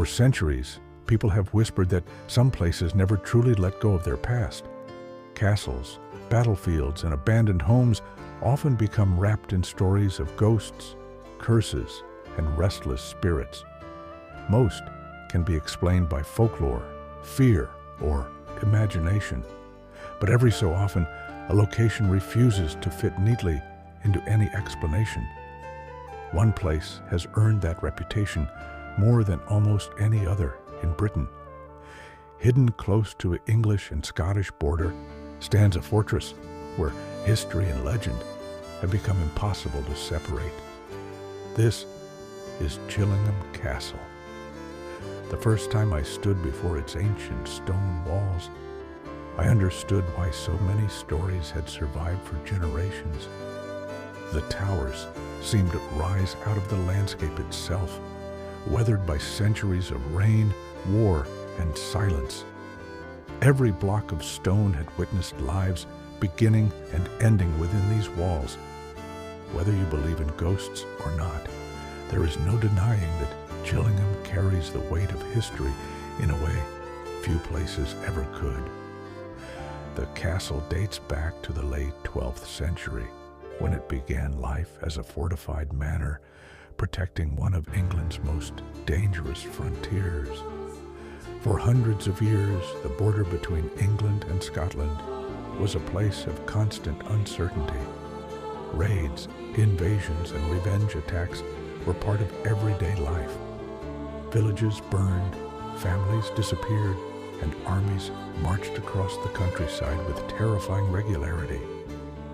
For centuries, people have whispered that some places never truly let go of their past. Castles, battlefields, and abandoned homes often become wrapped in stories of ghosts, curses, and restless spirits. Most can be explained by folklore, fear, or imagination. But every so often, a location refuses to fit neatly into any explanation. One place has earned that reputation more than almost any other in Britain. Hidden close to the English and Scottish border stands a fortress where history and legend have become impossible to separate. This is Chillingham Castle. The first time I stood before its ancient stone walls, I understood why so many stories had survived for generations. The towers seemed to rise out of the landscape itself, weathered by centuries of rain, war, and silence. Every block of stone had witnessed lives beginning and ending within these walls. Whether you believe in ghosts or not, there is no denying that Chillingham carries the weight of history in a way few places ever could. The castle dates back to the late 12th century, when it began life as a fortified manor protecting one of England's most dangerous frontiers. For hundreds of years, the border between England and Scotland was a place of constant uncertainty. Raids, invasions, and revenge attacks were part of everyday life. Villages burned, families disappeared, and armies marched across the countryside with terrifying regularity.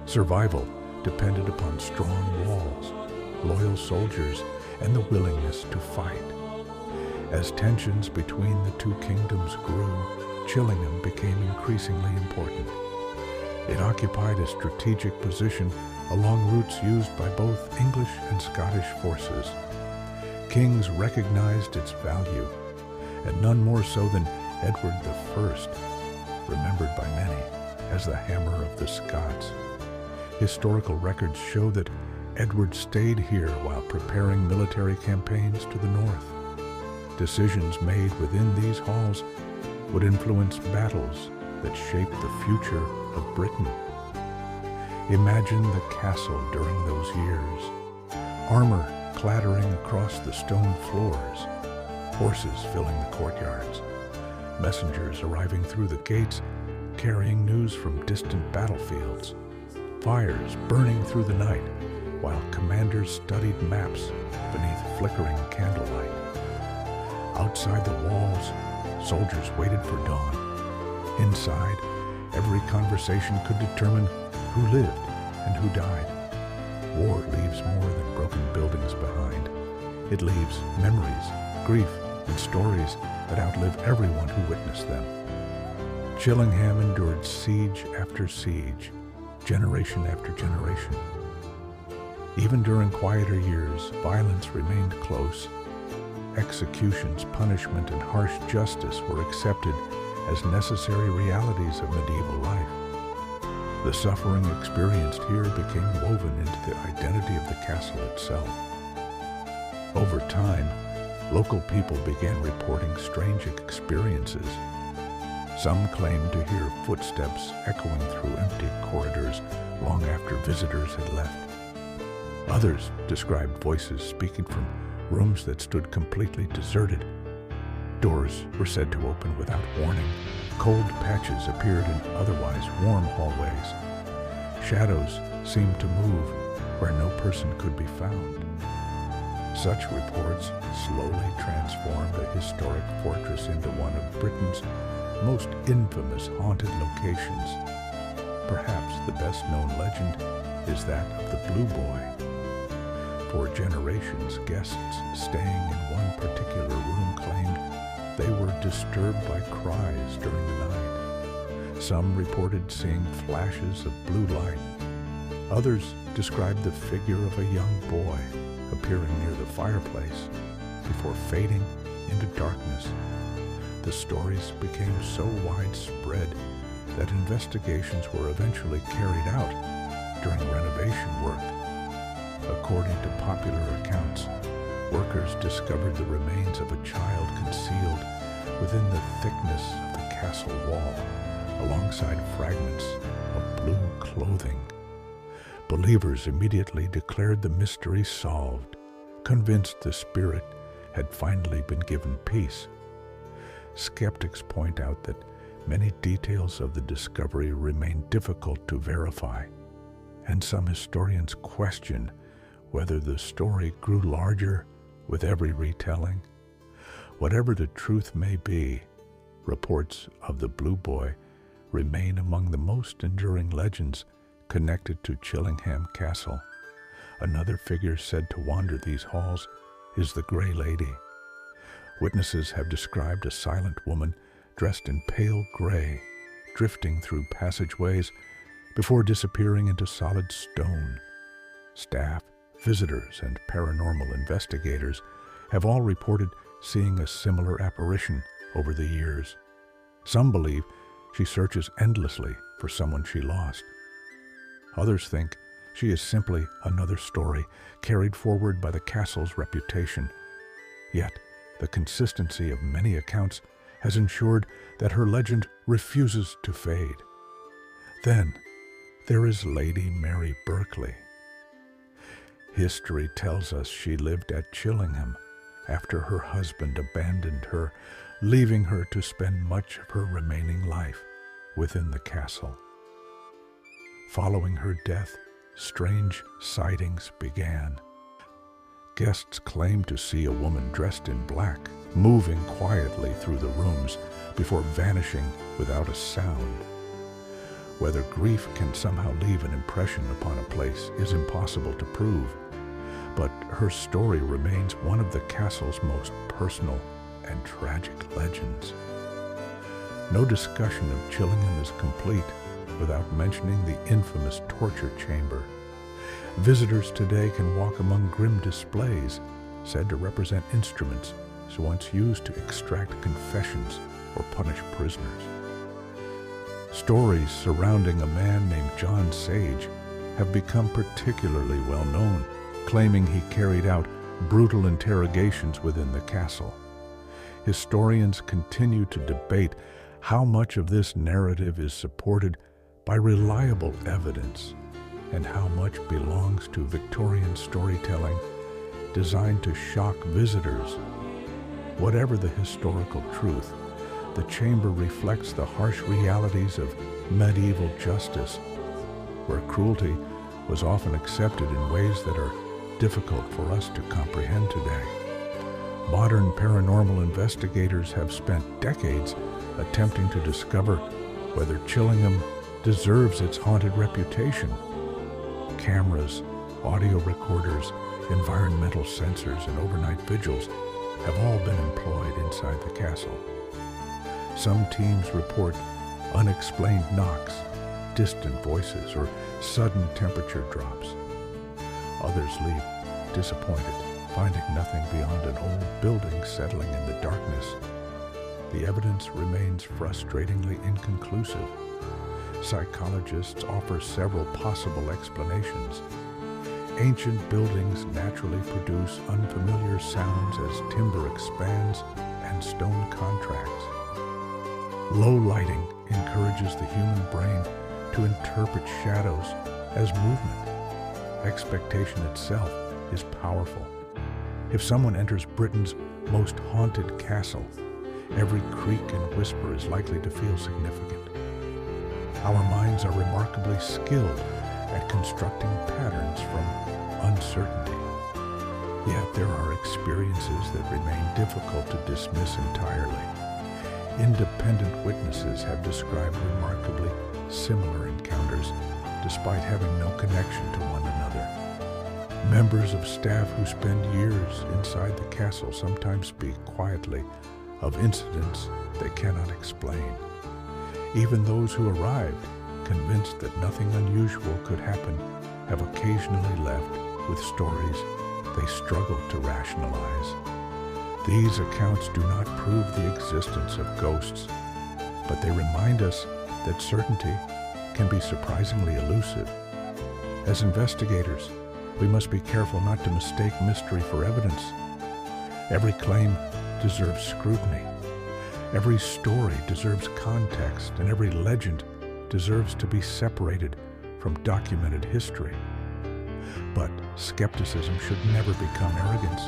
Survival depended upon strong walls, loyal soldiers, and the willingness to fight. As tensions between the two kingdoms grew, Chillingham became increasingly important. It occupied a strategic position along routes used by both English and Scottish forces. Kings recognized its value, and none more so than Edward I, remembered by many as the Hammer of the Scots. Historical records show that Edward stayed here while preparing military campaigns to the north. Decisions made within these halls would influence battles that shaped the future of Britain. Imagine the castle during those years. Armor clattering across the stone floors, horses filling the courtyards, messengers arriving through the gates carrying news from distant battlefields, fires burning through the night while commanders studied maps beneath flickering candlelight. Outside the walls, soldiers waited for dawn. Inside, every conversation could determine who lived and who died. War leaves more than broken buildings behind. It leaves memories, grief, and stories that outlive everyone who witnessed them. Chillingham endured siege after siege, generation after generation. Even during quieter years, violence remained close. Executions, punishment, and harsh justice were accepted as necessary realities of medieval life. The suffering experienced here became woven into the identity of the castle itself. Over time, local people began reporting strange experiences. Some claimed to hear footsteps echoing through empty corridors long after visitors had left. Others described voices speaking from rooms that stood completely deserted. Doors were said to open without warning. Cold patches appeared in otherwise warm hallways. Shadows seemed to move where no person could be found. Such reports slowly transformed a historic fortress into one of Britain's most infamous haunted locations. Perhaps the best-known legend is that of the Blue Boy. For generations, guests staying in one particular room claimed they were disturbed by cries during the night. Some reported seeing flashes of blue light. Others described the figure of a young boy appearing near the fireplace before fading into darkness. The stories became so widespread that investigations were eventually carried out during renovation work. According to popular accounts, workers discovered the remains of a child concealed within the thickness of the castle wall, alongside fragments of blue clothing. Believers immediately declared the mystery solved, convinced the spirit had finally been given peace. Skeptics point out that many details of the discovery remain difficult to verify, and some historians question whether the story grew larger with every retelling. Whatever the truth may be, reports of the Blue Boy remain among the most enduring legends connected to Chillingham Castle. Another figure said to wander these halls is the Grey Lady. Witnesses have described a silent woman dressed in pale gray, drifting through passageways before disappearing into solid stone. Staff, visitors, and paranormal investigators have all reported seeing a similar apparition over the years. Some believe she searches endlessly for someone she lost. Others think she is simply another story carried forward by the castle's reputation. Yet, the consistency of many accounts has ensured that her legend refuses to fade. Then, there is Lady Mary Berkeley. History tells us she lived at Chillingham after her husband abandoned her, leaving her to spend much of her remaining life within the castle. Following her death, strange sightings began. Guests claimed to see a woman dressed in black, moving quietly through the rooms before vanishing without a sound. Whether grief can somehow leave an impression upon a place is impossible to prove, but her story remains one of the castle's most personal and tragic legends. No discussion of Chillingham is complete without mentioning the infamous torture chamber. Visitors today can walk among grim displays said to represent instruments once used to extract confessions or punish prisoners. Stories surrounding a man named John Sage have become particularly well known, claiming he carried out brutal interrogations within the castle. Historians continue to debate how much of this narrative is supported by reliable evidence and how much belongs to Victorian storytelling designed to shock visitors. Whatever the historical truth, the chamber reflects the harsh realities of medieval justice, where cruelty was often accepted in ways that are difficult for us to comprehend today. Modern paranormal investigators have spent decades attempting to discover whether Chillingham deserves its haunted reputation. Cameras, audio recorders, environmental sensors, and overnight vigils have all been employed inside the castle. Some teams report unexplained knocks, distant voices, or sudden temperature drops. Others leave disappointed, finding nothing beyond an old building settling in the darkness. The evidence remains frustratingly inconclusive. Psychologists offer several possible explanations. Ancient buildings naturally produce unfamiliar sounds as timber expands and stone contracts. Low lighting encourages the human brain to interpret shadows as movement. Expectation itself is powerful. If someone enters Britain's most haunted castle, every creak and whisper is likely to feel significant. Our minds are remarkably skilled at constructing patterns from uncertainty. Yet there are experiences that remain difficult to dismiss entirely. Independent witnesses have described remarkably similar encounters, despite having no connection to one another. Members of staff who spend years inside the castle sometimes speak quietly of incidents they cannot explain. Even those who arrived, convinced that nothing unusual could happen, have occasionally left with stories they struggle to rationalize. These accounts do not prove the existence of ghosts, but they remind us that certainty can be surprisingly elusive. As investigators, we must be careful not to mistake mystery for evidence Every claim deserves scrutiny. Every story deserves context, and every legend deserves to be separated from documented history. But skepticism should never become arrogance.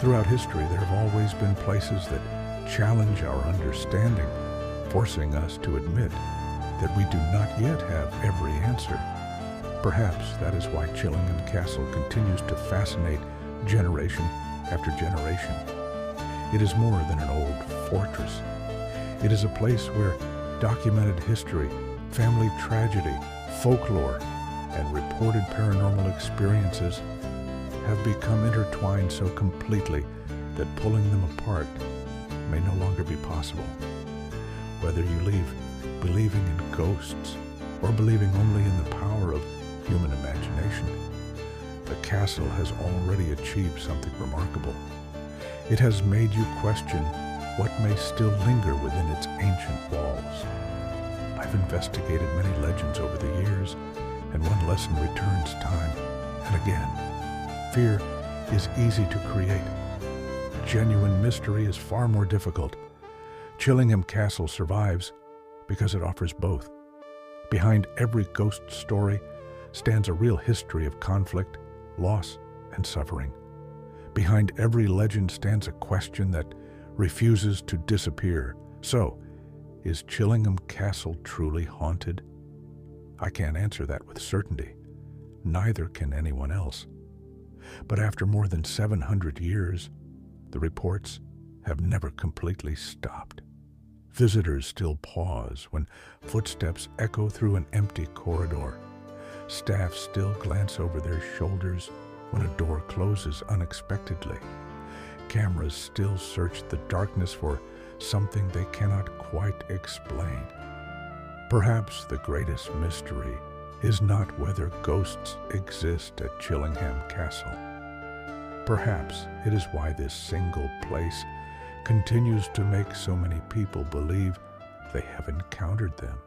Throughout history, there have always been places that challenge our understanding, forcing us to admit that we do not yet have every answer. Perhaps that is why Chillingham Castle continues to fascinate generation after generation. It is more than an old fortress. It is a place where documented history, family tragedy, folklore, and reported paranormal experiences have become intertwined so completely that pulling them apart may no longer be possible. Whether you leave believing in ghosts or believing only in the power of human imagination, the castle has already achieved something remarkable. It has made you question what may still linger within its ancient walls. I've investigated many legends over the years, and one lesson returns time and again. Fear is easy to create. Genuine mystery is far more difficult. Chillingham Castle survives because it offers both. Behind every ghost story stands a real history of conflict, loss, and suffering. Behind every legend stands a question that refuses to disappear. So, is Chillingham Castle truly haunted? I can't answer that with certainty. Neither can anyone else. But after more than 700 years, the reports have never completely stopped. Visitors still pause when footsteps echo through an empty corridor. Staff still glance over their shoulders when a door closes unexpectedly. Cameras still search the darkness for something they cannot quite explain. Perhaps the greatest mystery is not whether ghosts exist at Chillingham Castle. Perhaps it is why this single place continues to make so many people believe they have encountered them.